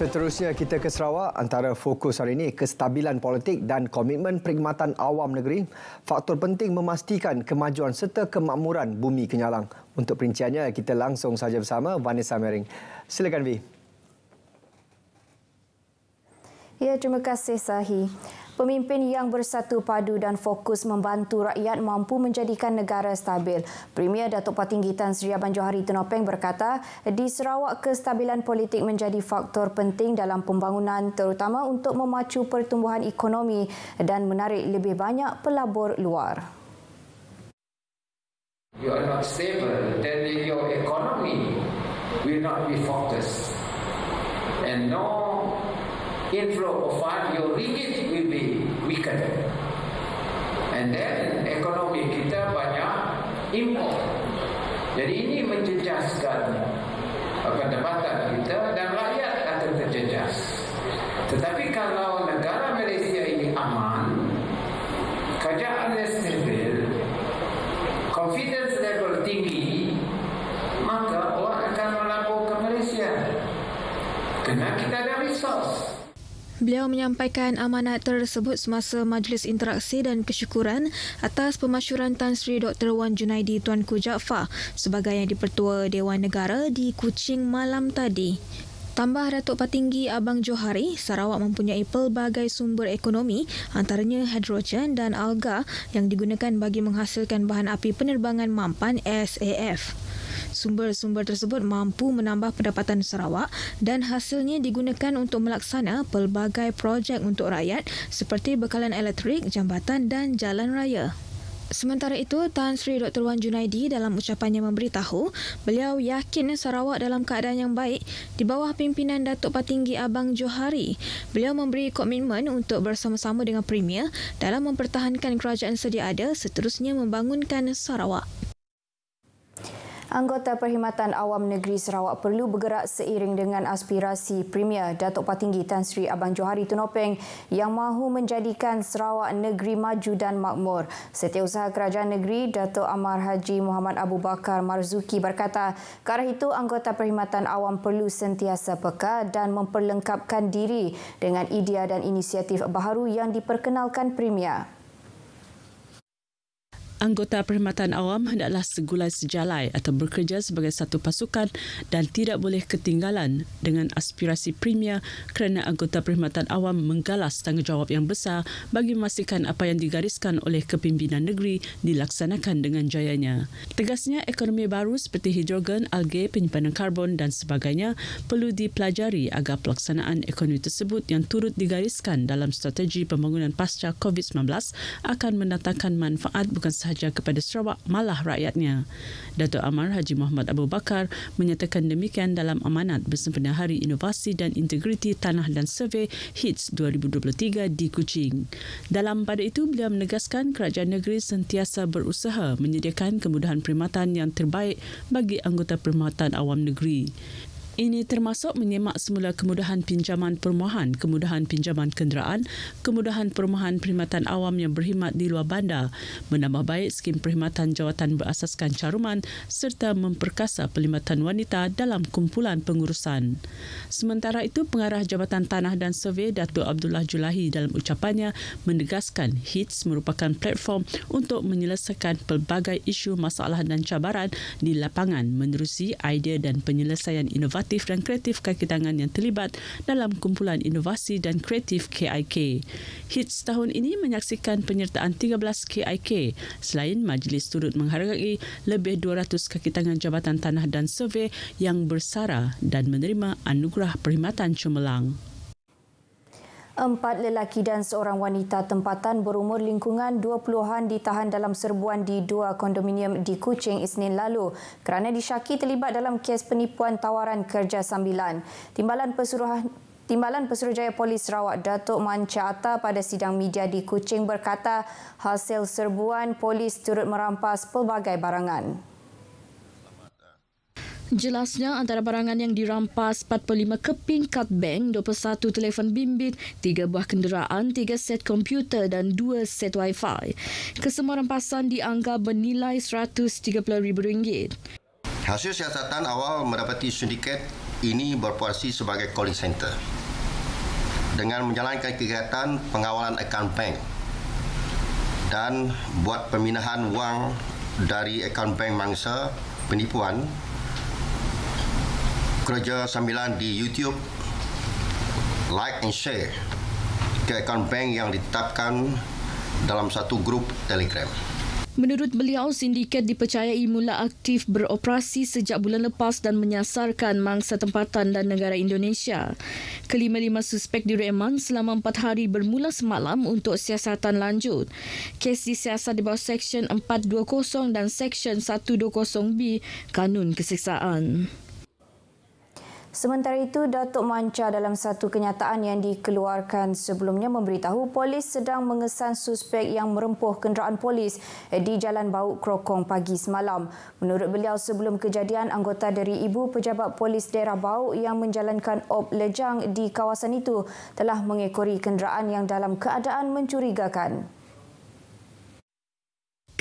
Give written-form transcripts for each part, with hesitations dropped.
Seterusnya kita ke Sarawak. Antara fokus hari ini kestabilan politik dan komitmen perkhidmatan awam negeri. Faktor penting memastikan kemajuan serta kemakmuran bumi Kenyalang. Untuk perinciannya kita langsung saja bersama Vanessa Mering. Silakan Vi. Ya, terima kasih Sahi. Pemimpin yang bersatu padu dan fokus membantu rakyat mampu menjadikan negara stabil. Premier Datuk Patinggi Tan Sri Abang Johari Tunopeng berkata, di Sarawak kestabilan politik menjadi faktor penting dalam pembangunan terutama untuk memacu pertumbuhan ekonomi dan menarik lebih banyak pelabur luar. You are not stable, then your economy will not be focused. And no inflow of fund, your ringgit will be weakened. And then ekonomi kita banyak import. Jadi ini menjejaskan pendapatan kita dan rakyat akan terjejas. Tetapi kalau negara Malaysia ini aman, kerajaannya stabil, confidence level tinggi, maka orang akan melabur ke Malaysia. Kerana kita ada resource. Beliau menyampaikan amanat tersebut semasa majlis interaksi dan kesyukuran atas pemasyuran Tan Sri Dr. Wan Junaidi Tuanku Jaafar sebagai Yang di-Pertua Dewan Negara di Kuching malam tadi. Tambah Datuk Patinggi Abang Johari, Sarawak mempunyai pelbagai sumber ekonomi antaranya hidrogen dan alga yang digunakan bagi menghasilkan bahan api penerbangan mampan SAF. Sumber-sumber tersebut mampu menambah pendapatan Sarawak dan hasilnya digunakan untuk melaksana pelbagai projek untuk rakyat seperti bekalan elektrik, jambatan dan jalan raya. Sementara itu, Tan Sri Dr. Wan Junaidi dalam ucapannya memberitahu beliau yakin Sarawak dalam keadaan yang baik di bawah pimpinan Datuk Patinggi Abang Johari. Beliau memberi komitmen untuk bersama-sama dengan Premier dalam mempertahankan kerajaan sedia ada seterusnya membangunkan Sarawak. Anggota Perkhidmatan Awam Negeri Sarawak perlu bergerak seiring dengan aspirasi Premier Datuk Patinggi Tan Sri Abang Johari Tunopeng yang mahu menjadikan Sarawak negeri maju dan makmur. Setiausaha Kerajaan Negeri Datuk Amar Haji Muhammad Abu Bakar Marzuki berkata, ke arah itu anggota Perkhidmatan Awam perlu sentiasa peka dan memperlengkapkan diri dengan idea dan inisiatif baharu yang diperkenalkan Premier. Anggota Perkhidmatan Awam hendaklah segulai sejalai atau bekerja sebagai satu pasukan dan tidak boleh ketinggalan dengan aspirasi Premier kerana anggota Perkhidmatan Awam menggalas tanggungjawab yang besar bagi memastikan apa yang digariskan oleh kepimpinan negeri dilaksanakan dengan jayanya. Tegasnya, ekonomi baru seperti hidrogen, alge, penyimpanan karbon dan sebagainya perlu dipelajari agar pelaksanaan ekonomi tersebut yang turut digariskan dalam strategi pembangunan pasca COVID-19 akan mendatangkan manfaat bukan sahaja kepada Sarawak malah rakyatnya. Datuk Amar Haji Muhammad Abu Bakar menyatakan demikian dalam amanat bersempena Hari Inovasi dan Integriti Tanah dan Survey HITS 2023 di Kuching. Dalam pada itu, beliau menegaskan kerajaan negeri sentiasa berusaha menyediakan kemudahan perkhidmatan yang terbaik bagi anggota perkhidmatan awam negeri. Ini termasuk menyemak semula kemudahan pinjaman perumahan, kemudahan pinjaman kenderaan, kemudahan perumahan perkhidmatan awam yang berkhidmat di luar bandar, menambah baik skim perkhidmatan jawatan berasaskan caruman serta memperkasa pelibatan wanita dalam kumpulan pengurusan. Sementara itu, Pengarah Jabatan Tanah dan Survey Datuk Abdullah Julahi dalam ucapannya menegaskan HITS merupakan platform untuk menyelesaikan pelbagai isu masalah dan cabaran di lapangan menerusi idea dan penyelesaian inovasi dan kreatif kaki tangan yang terlibat dalam kumpulan inovasi dan kreatif KIK. HITS tahun ini menyaksikan penyertaan 13 KIK. Selain majlis turut menghargai lebih 200 kaki tangan Jabatan Tanah dan Survey yang bersara dan menerima anugerah perkhidmatan cemerlang. 4 lelaki dan seorang wanita tempatan berumur lingkungan 20-an ditahan dalam serbuan di 2 kondominium di Kuching Isnin lalu kerana disyaki terlibat dalam kes penipuan tawaran kerja sambilan. Timbalan Pesuruhjaya Polis Sarawak Datuk Manca Atta pada sidang media di Kuching berkata hasil serbuan polis turut merampas pelbagai barangan. Jelasnya, antara barangan yang dirampas 45 keping kad bank, 21 telefon bimbit, 3 buah kenderaan, 3 set komputer dan 2 set wifi. Kesemua rampasan dianggap bernilai RM130,000. Hasil siasatan awal mendapati sindiket ini berfungsi sebagai calling center dengan menjalankan kegiatan pengawalan akaun bank dan buat pemindahan wang dari akaun bank mangsa penipuan. Kerja sambilan di YouTube, like and share ke akaun bank yang ditetapkan dalam satu grup Telegram. Menurut beliau, sindiket dipercayai mula aktif beroperasi sejak bulan lepas dan menyasarkan mangsa tempatan dan negara Indonesia. Kelima-lima suspek direman selama 4 hari bermula semalam untuk siasatan lanjut. Kes disiasat di bawah Seksyen 420 dan Seksyen 120B Kanun Keseksaan. Sementara itu, Datuk Manca dalam satu kenyataan yang dikeluarkan sebelumnya memberitahu polis sedang mengesan suspek yang merempuh kenderaan polis di Jalan Bau Krokong pagi semalam. Menurut beliau, sebelum kejadian, anggota dari Ibu Pejabat Polis Daerah Bau yang menjalankan op lejang di kawasan itu telah mengekori kenderaan yang dalam keadaan mencurigakan.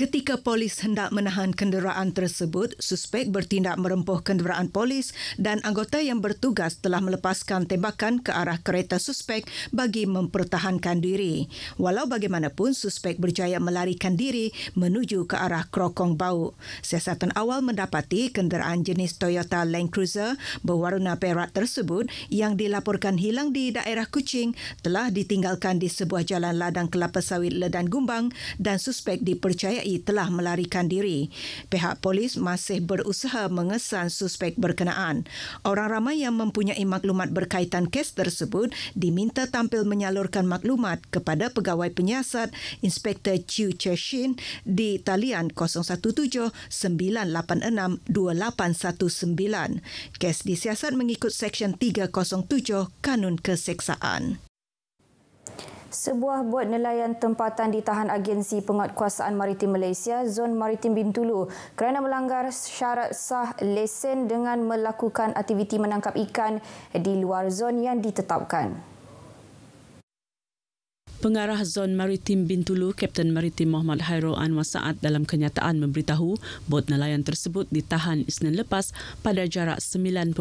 Ketika polis hendak menahan kenderaan tersebut, suspek bertindak merempuh kenderaan polis dan anggota yang bertugas telah melepaskan tembakan ke arah kereta suspek bagi mempertahankan diri. Walau bagaimanapun, suspek berjaya melarikan diri menuju ke arah Krokong Bau. Siasatan awal mendapati kenderaan jenis Toyota Land Cruiser berwarna perak tersebut yang dilaporkan hilang di daerah Kuching telah ditinggalkan di sebuah jalan ladang kelapa sawit Ledan Gumbang dan suspek dipercayai telah melarikan diri. Pihak polis masih berusaha mengesan suspek berkenaan. Orang ramai yang mempunyai maklumat berkaitan kes tersebut diminta tampil menyalurkan maklumat kepada Pegawai Penyiasat Inspektor Chiu Cheshin di talian 017-986-2819. Kes disiasat mengikut Seksyen 307 Kanun Keseksaan. Sebuah bot nelayan tempatan ditahan Agensi Penguatkuasaan Maritim Malaysia, Zon Maritim Bintulu kerana melanggar syarat sah lesen dengan melakukan aktiviti menangkap ikan di luar zon yang ditetapkan. Pengarah Zon Maritim Bintulu, Kapten Maritim Muhammad Hairul Anwar Saad dalam kenyataan memberitahu bot nelayan tersebut ditahan Isnin lepas pada jarak 9.17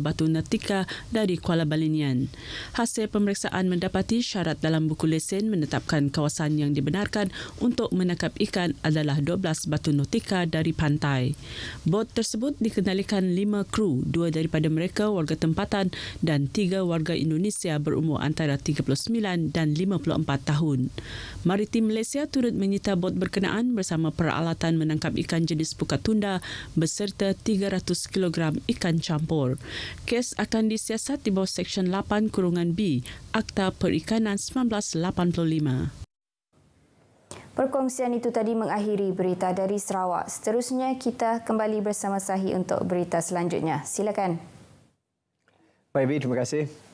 batu nautika dari Kuala Balinian. Hasil pemeriksaan mendapati syarat dalam buku lesen menetapkan kawasan yang dibenarkan untuk menangkap ikan adalah 12 batu nautika dari pantai. Bot tersebut dikendalikan 5 kru, 2 daripada mereka warga tempatan dan 3 warga Indonesia berumur antara 39 dan 54 tahun. Maritim Malaysia turut menyita bot berkenaan bersama peralatan menangkap ikan jenis pukat tunda beserta 300 kg ikan campur. Kes akan disiasat di bawah Seksyen 8(B) Akta Perikanan 1985. Perkongsian itu tadi mengakhiri berita dari Sarawak. Seterusnya kita kembali bersama Sahi untuk berita selanjutnya. Silakan. Baik, terima kasih.